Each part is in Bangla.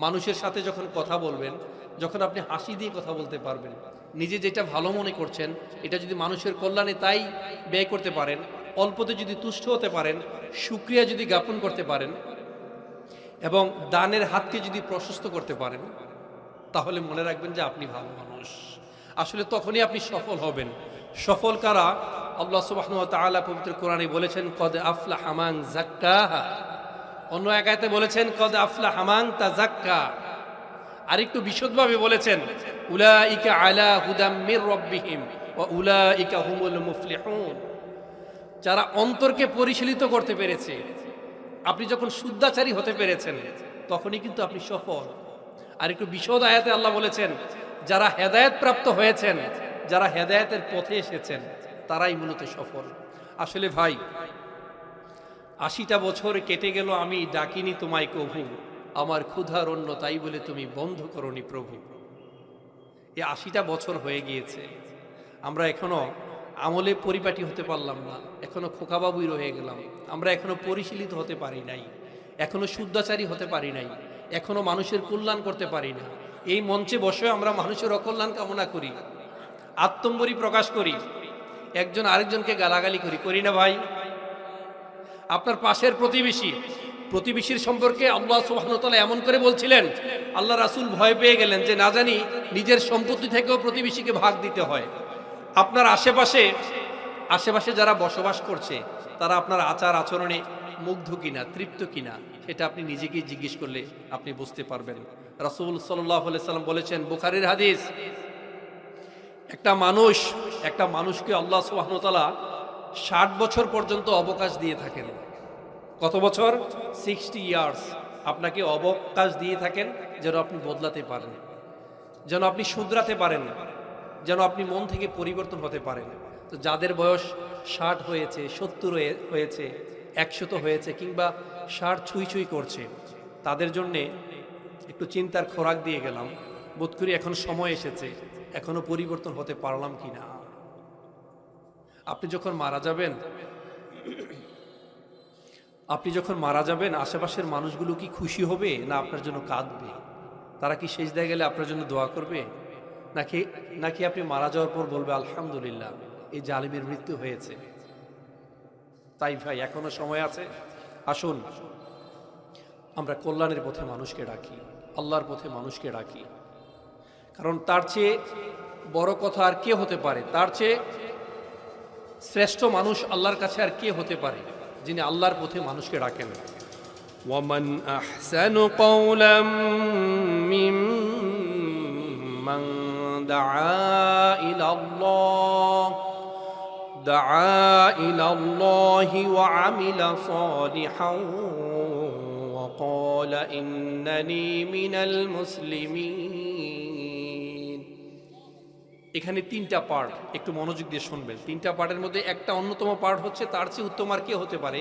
মানুষের সাথে যখন কথা বলবেন, যখন আপনি হাসি দিয়ে কথা বলতে পারবেন, নিজে যেটা ভালো মনে করছেন এটা যদি মানুষের কল্যাণে তাই ব্যয় করতে পারেন, অল্পতে যদি তুষ্ট হতে পারেন, শুকরিয়া যদি জ্ঞাপন করতে পারেন এবং দানের হাতকে যদি প্রশস্ত করতে পারেন, তাহলে মনে রাখবেন যে আপনি ভালো মানুষ। আসলে তখনই আপনি সফল হবেন। সফল কারা? আল্লাহ সুবহানাহু ওয়া তাআলা পবিত্র কোরআনে বলেছেন কদ আফলাহা মান যাক্কাহা। অন্য এক আয়াতে বলেছেন কদ আফলাহা মান তাযাক্কা। আরেকটু বিশদভাবে বলেছেন উলাইকা আলা হুদাম মির রাব্বিহিম ওয়া উলাইকা হুমুল মুফলিহুন। যারা অন্তরকে পরিশীলিত করতে পেরেছে, আপনি যখন শুদ্ধাচারী হতে পেরেছেন তখনই কিন্তু আপনি সফল। আর একটু বিশদ আয়াতে আল্লাহ বলেছেন যারা হেদায়েত প্রাপ্ত হয়েছেন, যারা হেদায়েতের পথে এসেছেন তারাই মূলত সফল। আসলে ভাই, 80টা বছর কেটে গেল আমি ডাকিনি তোমায় কভু, আমার ক্ষুধার অন্ন তাই বলে তুমি বন্ধ করনি প্রভু। এই 80টা বছর হয়ে গিয়েছে, আমরা এখনো আমলে পরিপাটি হতে পারলাম না, এখনো খোকাবাবুই রয়ে গেলাম। আমরা এখনো পরিশীলিত হতে পারি নাই, এখনো শুদ্ধাচারী হতে পারি নাই, এখনো মানুষের কল্যাণ করতে পারি না। এই মঞ্চে বসে আমরা মানুষের অকল্যাণ কামনা করি, আত্মম্বরী প্রকাশ করি, একজন আরেকজনকে গালাগালি করি, করি না ভাই? আপনার পাশের প্রতিবেশীর সম্পর্কে আল্লাহ সুবহানাহু ওয়া তাআলা এমন করে বলছিলেন, আল্লাহ রাসূল ভয় পেয়ে গেলেন যে না জানি নিজের সম্পত্তি থেকেও প্রতিবেশীকে ভাগ দিতে হয়। আপনার আশেপাশে যারা বসবাস করছে তারা আপনার আচার আচরণে মুগ্ধ কিনা, তৃপ্ত কিনা, সেটা আপনি নিজেকেই জিজ্ঞেস করলে আপনি বুঝতে পারবেন। রাসূল সাল্লাল্লাহু আলাইহি সাল্লাম বলেছেন, বুখারীর হাদিস, একটা মানুষকে আল্লাহ সুবহানাহু ওয়া তাআলা 60 বছর পর্যন্ত অবকাশ দিয়ে থাকেন। কত বছর? 60 ইয়ার্স আপনাকে অবকাশ দিয়ে থাকেন যেন আপনি বদলাতে পারেন, যেন আপনি শুধরাতে পারেন, যেন আপনি মন থেকে পরিবর্তন হতে পারেন। তো যাদের বয়স 60 হয়েছে, 70 হয়েছে, 100 হয়েছে, কিংবা 60 ছুঁই করছে, তাদের জন্যে একটু চিন্তার খোরাক দিয়ে গেলাম। বোধ করি এখন সময় এসেছে, এখনো পরিবর্তন হতে পারলাম কিনা। আপনি যখন মারা যাবেন আশেপাশের মানুষগুলো কি খুশি হবে না আপনার জন্য কাঁদবে? তারা কি সেজদায় গেলে আপনার জন্য দোয়া করবে? নাকি আপনি মারা যাওয়ার পর বলবে আলহামদুলিল্লাহ এই জালিমের মৃত্যু হয়েছে? তাই ভাই, এখনো সময় আছে। আসুন আমরা কল্যাণের পথে মানুষকে ডাকি, আল্লাহর পথে মানুষকে ডাকি। কারণ তার চেয়ে বড় কথা আর কে হতে পারে? তার চেয়ে শ্রেষ্ঠ মানুষ আল্লাহর কাছে আর কে হতে পারে যিনি আল্লাহর পথে মানুষকে ডাকেন? ওয়ামান আহসানু কওলাম মিম্মান দাআ ইলাল্লাহি ওয়া আমিলা সালিহান ওয়া ক্বালা ইন্নানি মিনাল মুসলিমিন। এখানে 3টা পার্ট, একটু মনোযোগ দিয়ে শুনবেন। 3টা পার্টের মধ্যে একটা অন্যতম পার্ট হচ্ছে তার চেয়ে উত্তম আর কে হতে পারে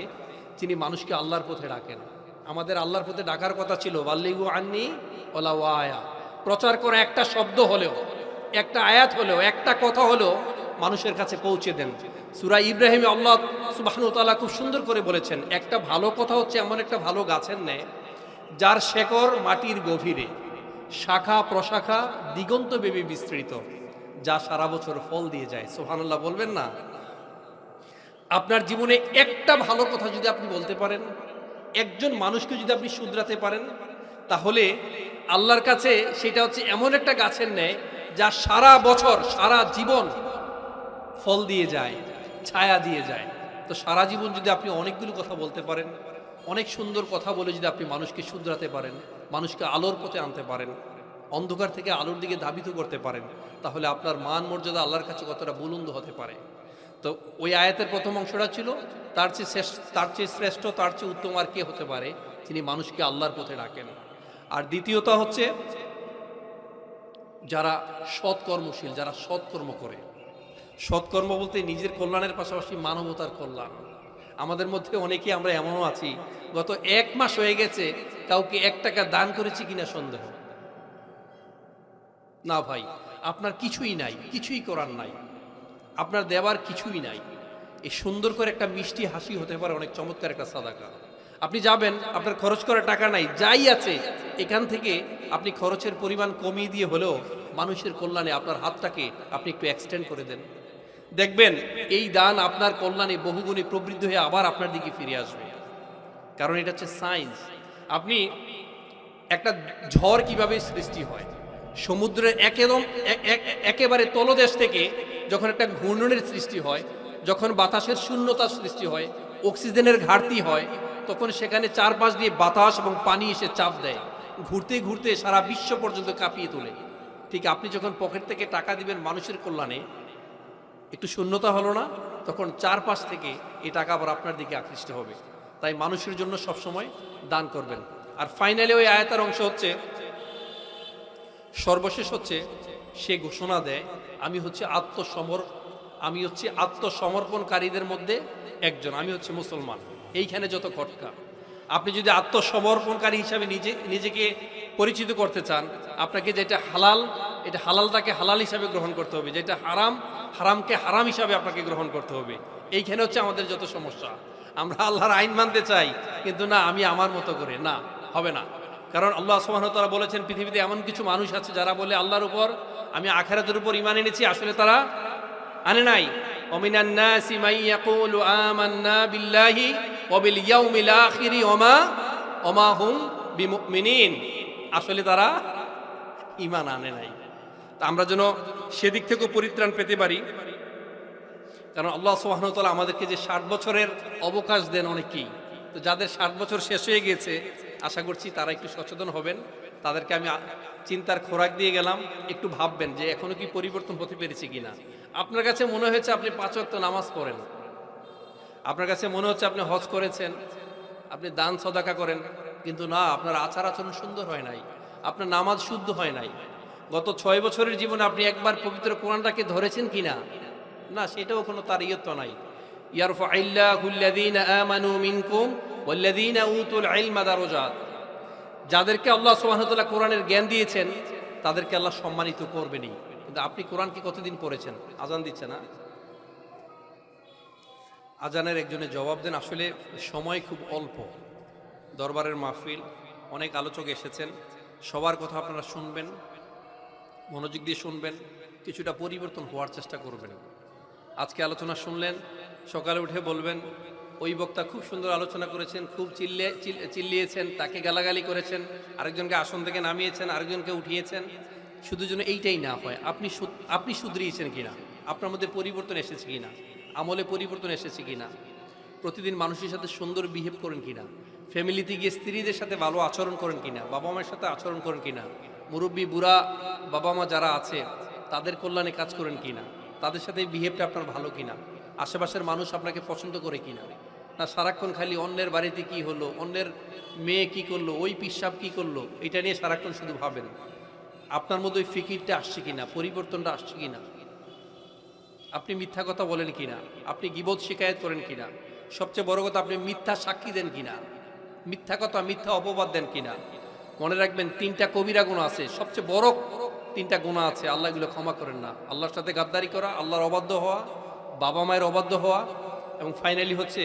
যিনি মানুষকে আল্লাহর পথে ডাকেন। আমাদের আল্লাহর পথে ডাকার কথা ছিল বাল্লিগু আন্নি ওয়ালাউ আয়া, প্রচার করে একটা শব্দ হলেও, একটা আয়াত হলেও, একটা কথা হলেও মানুষের কাছে পৌঁছে দেন। সূরা ইব্রাহিমে আল্লাহ সুবহানাহু ওয়া তাআলা খুব সুন্দর করে বলেছেন, একটা ভালো কথা হচ্ছে এমন একটা ভালো গাছের ন্যায় যার শেকড় মাটির গভীরে, শাখা প্রশাখা দিগন্ত ব্যাপী বিস্তৃত, যা সারা বছর ফল দিয়ে যায়। সুবহানাল্লাহ বলবেন না? আপনার জীবনে একটা ভালো কথা যদি আপনি বলতে পারেন, একজন মানুষকে যদি আপনি শুধরাতে পারেন, তাহলে আল্লাহর কাছে সেটা হচ্ছে এমন একটা গাছের ন্যায় যা সারা বছর, সারা জীবন ফল দিয়ে যায়, ছায়া দিয়ে যায়। তো সারা জীবন যদি আপনি অনেকগুলো কথা বলতে পারেন, অনেক সুন্দর কথা বলে যদি আপনি মানুষকে শুধরাতে পারেন, মানুষকে আলোর পথে আনতে পারেন, অন্ধকার থেকে আলোর দিকে ধাবিত করতে পারেন, তাহলে আপনার মান মর্যাদা আল্লাহর কাছে কতটা বুলন্দ হতে পারে। তো ওই আয়াতের প্রথম অংশটা ছিল তার চেয়ে শ্রেষ্ঠ, তার চেয়ে উত্তম আর কে হতে পারে যিনি মানুষকে আল্লাহর পথে ডাকেন। আর দ্বিতীয়টা হচ্ছে যারা সৎকর্মশীল, যারা সৎকর্ম করে। সৎকর্ম বলতে নিজের কল্যাণের পাশাপাশি মানবতার কল্যাণ। আমাদের মধ্যে অনেকেই আমরা এমনও আছি, গত 1 মাস হয়ে গেছে কাউকে 1 টাকা দান করেছি কিনা সন্দেহ। না ভাই, আপনার কিছুই নাই, কিছুই করার নাই, আপনার দেওয়ার কিছুই নাই। এই সুন্দর করে একটা মিষ্টি হাসি হতে পারে অনেক চমৎকার একটা সাদাকা। আপনি যাবেন, আপনার খরচ করার টাকা নাই, যাই আছে এখান থেকে আপনি খরচের পরিমাণ কমিয়ে দিয়ে হলেও মানুষের কল্যাণে আপনার হাতটাকে আপনি একটু এক্সটেন্ড করে দেন, দেখবেন এই দান আপনার কল্যাণে বহুগুণে প্রবৃদ্ধি হয়ে আবার আপনার দিকে ফিরে আসবে। কারণ এটা হচ্ছে সায়েন্স। আপনি একটা ঝড় কিভাবে সৃষ্টি হয়, সমুদ্রের একেবারে তলদেশ থেকে যখন একটা ঘূর্ণনের সৃষ্টি হয়, যখন বাতাসের শূন্যতার সৃষ্টি হয়, অক্সিজেনের ঘাটতি হয়, তখন সেখানে চারপাশ দিয়ে বাতাস এবং পানি এসে চাপ দেয়, ঘুরতে ঘুরতে সারা বিশ্ব পর্যন্ত কাঁপিয়ে তোলে। ঠিক আপনি যখন পকেট থেকে টাকা দিবেন মানুষের কল্যাণে, একটু শূন্যতা হলো না, তখন চারপাশ থেকে এই টাকা আবার আপনার দিকে আকৃষ্ট হবে। তাই মানুষের জন্য সবসময় দান করবেন। আর ফাইনালি ওই আয়াতের অংশ হচ্ছে, সর্বশেষ হচ্ছে সে ঘোষণা দেয় আমি হচ্ছে আত্মসমর্পণকারীদের মধ্যে একজন, আমি হচ্ছে মুসলমান। এইখানে যত খটকা, আপনি যদি আত্মসমর্পণকারী হিসাবে নিজেকে পরিচিত করতে চান, আপনাকে যেটা হালাল এটা হালালটাকে হালাল হিসাবে গ্রহণ করতে হবে, যেটা হারাম হারামকে হারাম হিসাবে আপনাকে গ্রহণ করতে হবে। এইখানে হচ্ছে আমাদের যত সমস্যা। আমরা আল্লাহর আইন মানতে চাই, কিন্তু না আমি আমার মতো করে, না হবে না। কারণ আল্লাহ সুবহানাহু ওয়া তাআলা বলেছেন পৃথিবীতে এমন কিছু মানুষ আছে যারা বলে আল্লাহর উপর আমি আখিরাতের উপর ঈমান এনেছি, আসলে তারা আনে নাই। ওমিনান নাসি মান ইয়াকুলু আমান্না বিল্লাহি ওয়া বিল ইয়াউমিল আখিরি ওয়া মা হুম বিমুমিনিন, আসলে তারা ঈমান আনে নাই। তা আমরা যেন সেদিক থেকেও পরিত্রাণ পেতে পারি। কারণ আল্লাহ সুবহানাহু ওয়া তাআলা আমাদেরকে যে 60 বছরের অবকাশ দেন অনেকেই, তো যাদের 60 বছর শেষ হয়ে গেছে আশা করছি তারা একটু সচেতন হবেন। তাদেরকে আমি চিন্তার খোরাক দিয়ে গেলাম, একটু ভাববেন যে এখনো কি পরিবর্তন হতে পেরেছে কিনা। আপনার কাছে মনে হয়েছে আপনি 5 ওয়াক্ত নামাজ পড়েন, আপনার কাছে মনে হচ্ছে আপনি হজ করেছেন, আপনি দান সদাকা করেন, কিন্তু না, আপনার আচার আচরণ সুন্দর হয় নাই, আপনার নামাজ শুদ্ধ হয় নাই। গত 6 বছরের জীবনে আপনি একবার পবিত্র কোরআনটাকে ধরেছেন কিনা, না, সেটাও কোনো তার ইয়ত্ত নাই। ইয়ারফাইল্লাহুল্লাযীনা আমানু মিনকুম ওয়াল্লাযীনা উতুল ইলমা দারাজাত, যাদেরকে আল্লাহ সুবহানাহু ওয়া তাআলা কোরআনের জ্ঞান দিয়েছেন তাদেরকে আল্লাহ সম্মানিত করবেনই। কিন্তু আপনি কোরআন কি কতদিন পড়েছেন? আজান দিচ্ছে না, আজানের একজনে জবাব দেন। আসলে সময় খুব অল্প, দরবারের মাহফিল, অনেক আলোচক এসেছেন, সবার কথা আপনারা শুনবেন, মনোযোগ দিয়ে শুনবেন, কিছুটা পরিবর্তন হওয়ার চেষ্টা করবেন। আজকে আলোচনা শুনলেন, সকালে উঠে বলবেন ওই বক্তা খুব সুন্দর আলোচনা করেছেন, খুব চিল্লিয়েছেন, তাকে গালাগালি করেছেন, আরেকজনকে আসন থেকে নামিয়েছেন, আরেকজনকে উঠিয়েছেন। শুধু যেন এইটাই না হয়, আপনি শুধরিয়েছেন কিনা, আপনার মধ্যে পরিবর্তন এসেছে কিনা, আমলে পরিবর্তন এসেছে কিনা, প্রতিদিন মানুষের সাথে সুন্দর বিহেভ করেন কিনা, ফ্যামিলিতে গিয়ে স্ত্রীদের সাথে ভালো আচরণ করেন কিনা, বাবা মায়ের সাথে আচরণ করেন কিনা, মুরব্বী বুড়া বাবা মা যারা আছে তাদের কল্যাণে কাজ করেন কিনা, তাদের সাথে বিহেভটা আপনার ভালো কিনা, আশেপাশের মানুষ আপনাকে পছন্দ করে কিনা, না সারাক্ষণ খালি অন্যের বাড়িতে কি হলো, অন্যের মেয়ে কি করলো, ওই পিসাব কি করলো, এটা নিয়ে সারাক্ষণ শুধু ভাবেন। আপনার মধ্যে ওই ফিকিরটা আসছে কিনা, পরিবর্তনটা আসছে কিনা, আপনি মিথ্যা কথা বলেন কিনা, আপনি গীবত শিকায়েত করেন কিনা, সবচেয়ে বড় কথা আপনি মিথ্যা সাক্ষী দেন কিনা, মিথ্যা কথা মিথ্যা অপবাদ দেন কিনা। মনে রাখবেন 3টা কবিরা গুনাহ আছে, সবচেয়ে বড় 3টা গুনাহ আছে, আল্লাহ এগুলো ক্ষমা করেন না। আল্লাহর সাথে গাদ্দারি করা, আল্লাহর অবাধ্য হওয়া, বাবা মায়ের অবাধ্য হওয়া, এবং ফাইনালি হচ্ছে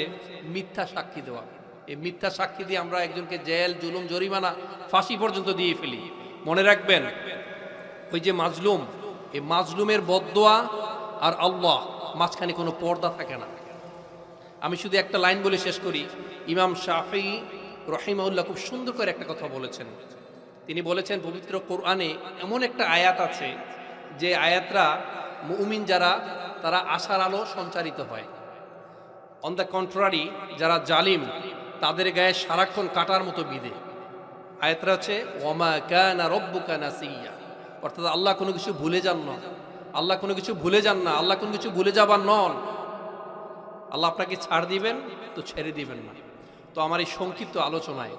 মিথ্যা সাক্ষী দেওয়া। এই মিথ্যা সাক্ষী দিয়ে আমরা একজনকে জেল, জুলুম, জরিমানা, ফাঁসি পর্যন্ত দিয়ে ফেলি। মনে রাখবেন ওই যে মাজলুম, এই মাজলুমের বদদোয়া আর আল্লাহ মাঝখানে কোনো পর্দা থাকে না। আমি শুধু একটা লাইন বলে শেষ করি। ইমাম শাফিঈ রাহিমাহুল্লাহ খুব সুন্দর করে একটা কথা বলেছেন। তিনি বলেছেন পবিত্র কোরআনে এমন একটা আয়াত আছে যে আয়াতরা মুমিন যারা, তারা আশার আলো সঞ্চারিত হয়। অন দ্য কন্ট্রারি যারা জালিম তাদের গায়ে সারাক্ষণ কাটার মতো বিধে। আয়াতটা হচ্ছে ওয়ামা কানা রব্বুকা নাসিয়া, অর্থাৎ আল্লাহ কোনো কিছু ভুলে যান না, আল্লাহ কোনো কিছু ভুলে যান না, আল্লাহ কোনো কিছু ভুলে যাবার নন। আল্লাহ আপনাকে ছাড় দিবেন তো ছেড়ে দিবেন না। তো আমার এই সংক্ষিপ্ত আলোচনায়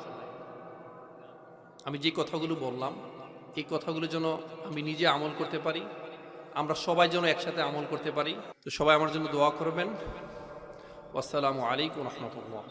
আমি যে কথাগুলো বললাম, এই কথাগুলো যেন আমি নিজে আমল করতে পারি, আমরা সবাই যেন একসাথে আমল করতে পারি। তো সবাই আমার জন্য দোয়া করবেন। আসসালামু আলাইকুম ওয়া রাহমাতুল্লাহ।